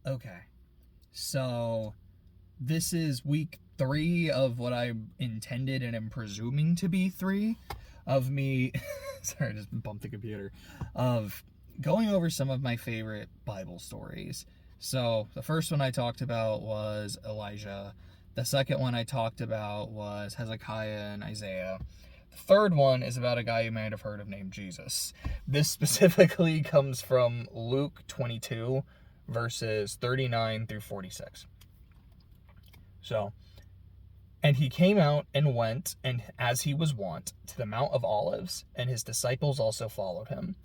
Okay, so this is week 3 of what I intended and am presuming to be 3 of me, sorry, I just bumped the computer, of going over some of my favorite Bible stories. So the first one I talked about was Elijah. The second one I talked about was Hezekiah and Isaiah. The third one is about a guy you might have heard of named Jesus. This specifically comes from Luke 22, verses 39 through 46. So, and he came out and went, and as he was wont, to the Mount of Olives, and his disciples also followed him.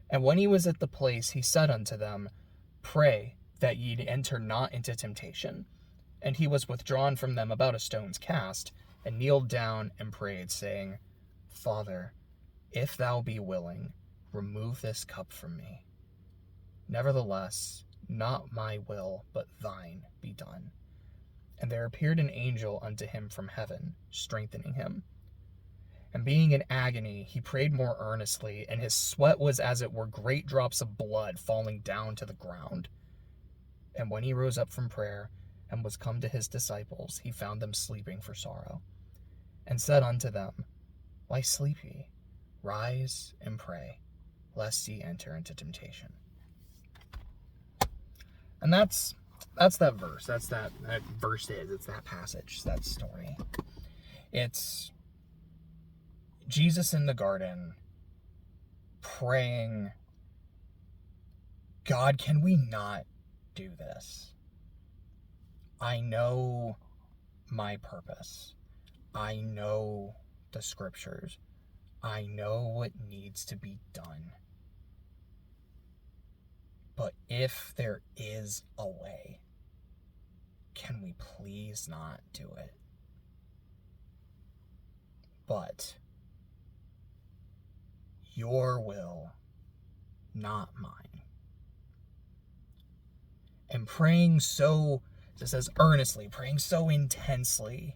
And when he was at the place, he said unto them, Pray that ye enter not into temptation. And he was withdrawn from them about a stone's cast, and kneeled down and prayed, saying, Father, if thou be willing, remove this cup from me. Nevertheless, not my will, but thine be done. And there appeared an angel unto him from heaven, strengthening him. And being in agony, he prayed more earnestly, and his sweat was as it were great drops of blood falling down to the ground. And when he rose up from prayer, and was come to his disciples, he found them sleeping for sorrow, and said unto them, Why sleep ye? Rise and pray, lest ye enter into temptation. And that's that verse. It's that passage, that story. It's Jesus in the garden praying, God, can we not do this? I know my purpose. I know the scriptures. I know what needs to be done. But if there is a way, can we please not do it? But your will, not mine. And praying so, it says earnestly, praying so intensely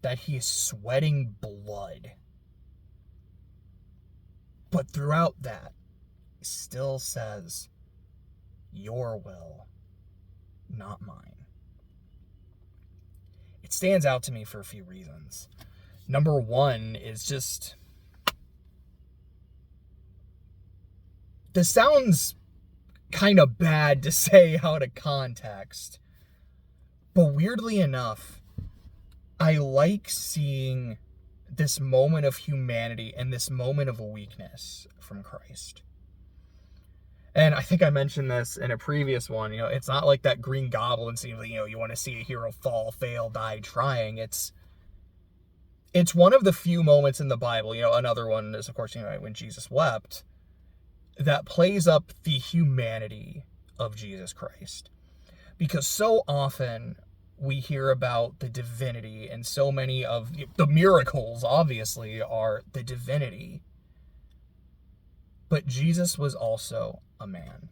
that he is sweating blood. But throughout that, he still says, your will, not mine. It stands out to me for a few reasons. Number one is just, this sounds kind of bad to say out of context, but weirdly enough, I like seeing this moment of humanity and this moment of weakness from Christ. And I think I mentioned this in a previous one, it's not like that Green Goblin scene, you want to see a hero fall, fail, die trying. It's one of the few moments in the Bible, another one is, of course, when Jesus wept, that plays up the humanity of Jesus Christ. Because so often we hear about the divinity, and so many of the miracles, obviously, are the divinity. But Jesus was also a man.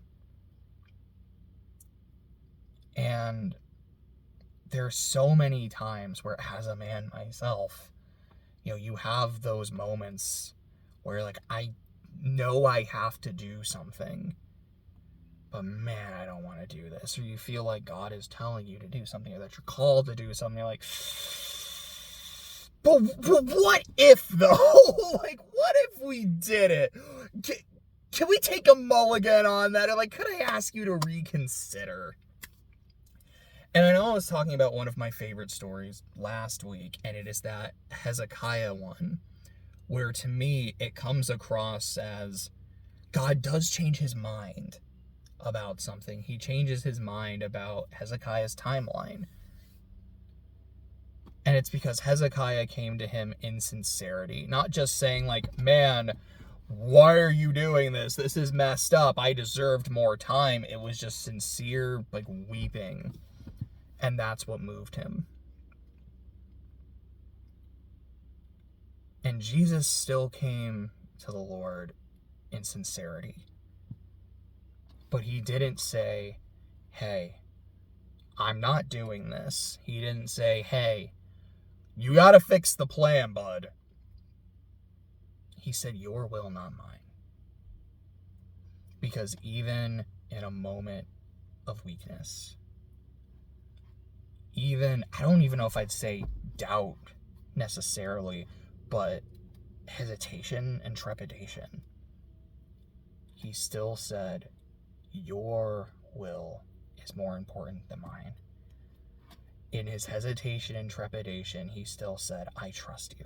And there's so many times where, as a man myself, you have those moments where, I know I have to do something, but man, I don't want to do this. Or you feel like God is telling you to do something, or that you're called to do something. You're like, but what if, though? What if we did it? Can we take a mulligan on that? Or could I ask you to reconsider? And I know I was talking about one of my favorite stories last week, and it is that Hezekiah one, where to me it comes across as God does change his mind about something. He changes his mind about Hezekiah's timeline. And it's because Hezekiah came to him in sincerity, not just saying man, why are you doing this? This is messed up. I deserved more time. It was just sincere, weeping. And that's what moved him. And Jesus still came to the Lord in sincerity. But he didn't say, hey, I'm not doing this. He didn't say, hey, you gotta fix the plan, bud. He said, your will, not mine. Because even in a moment of weakness. Even, I don't even know if I'd say doubt necessarily, but hesitation and trepidation. He still said, your will is more important than mine. In his hesitation and trepidation, he still said, I trust you.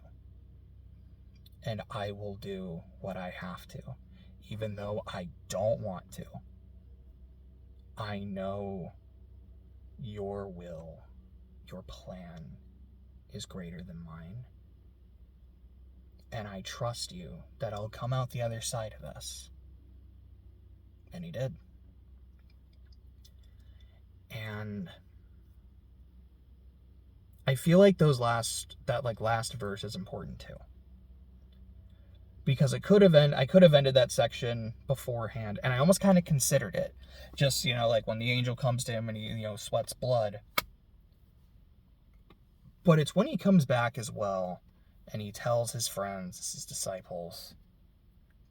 And I will do what I have to, even though I don't want to. I know your will, your plan is greater than mine. And I trust you that I'll come out the other side of this. And he did. And I feel like that last verse is important too. Because I could have ended that section beforehand, and I almost kind of considered it. Just, like when the angel comes to him and he, sweats blood. But it's when he comes back as well, and he tells his friends, his disciples,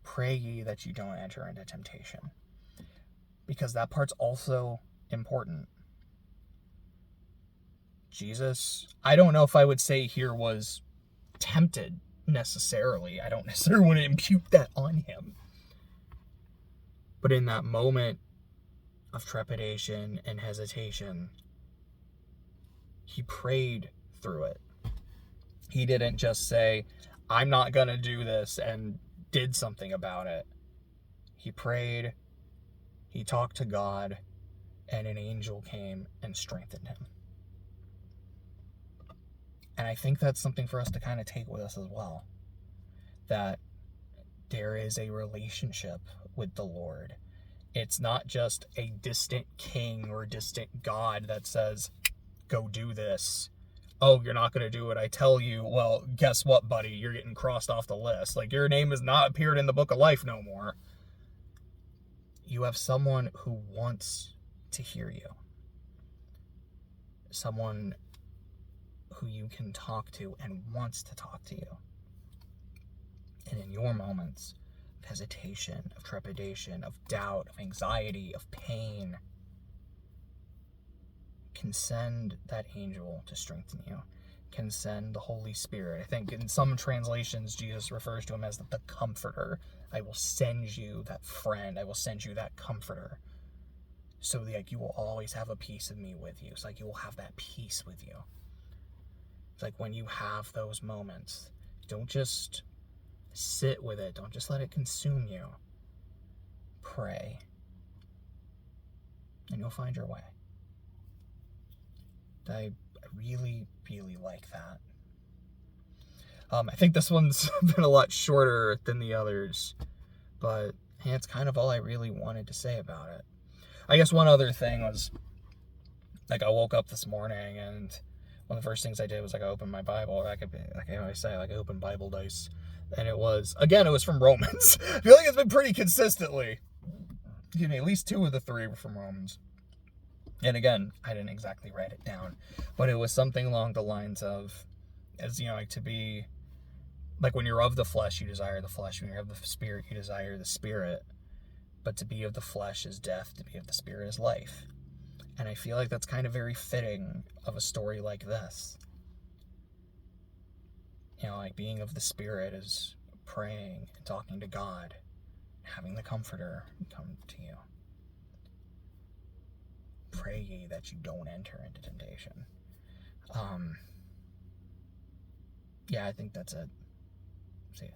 pray ye that you don't enter into temptation. Because that part's also important. Jesus, I don't know if I would say here was tempted necessarily. I don't necessarily want to impute that on him. But in that moment of trepidation and hesitation, he prayed through it. He didn't just say, I'm not going to do this, and did something about it. He prayed, he talked to God, and an angel came and strengthened him. And I think that's something for us to kind of take with us as well. That there is a relationship with the Lord. It's not just a distant king or distant God that says, go do this. Oh, you're not going to do what I tell you. Well, guess what, buddy? You're getting crossed off the list. Like, your name has not appeared in the book of life no more. You have someone who wants to hear you. Someone who you can talk to and wants to talk to you. And in your moments of hesitation, of trepidation, of doubt, of anxiety, of pain, can send that angel to strengthen you, can send the Holy Spirit. I think in some translations, Jesus refers to him as the Comforter. I will send you that friend. I will send you that Comforter. So that you will always have a piece of me with you. It's like you will have that peace with you. It's like when you have those moments, don't just sit with it. Don't just let it consume you. Pray. And you'll find your way. I really, really like that. I think this one's been a lot shorter than the others, but hey, it's kind of all I really wanted to say about it. I guess one other thing was, I woke up this morning, and one of the first things I did was I opened my Bible. I always say, I opened Bible dice, and it was from Romans. I feel like it's been pretty consistently. At least 2 of the 3 were from Romans. And again, I didn't exactly write it down, but it was something along the lines of, to be, when you're of the flesh, you desire the flesh. When you're of the spirit, you desire the spirit. But to be of the flesh is death, to be of the spirit is life. And I feel like that's kind of very fitting of a story like this. Being of the spirit is praying and talking to God, having the Comforter come to you. Pray ye that you don't enter into temptation. Yeah, I think that's it. See ya.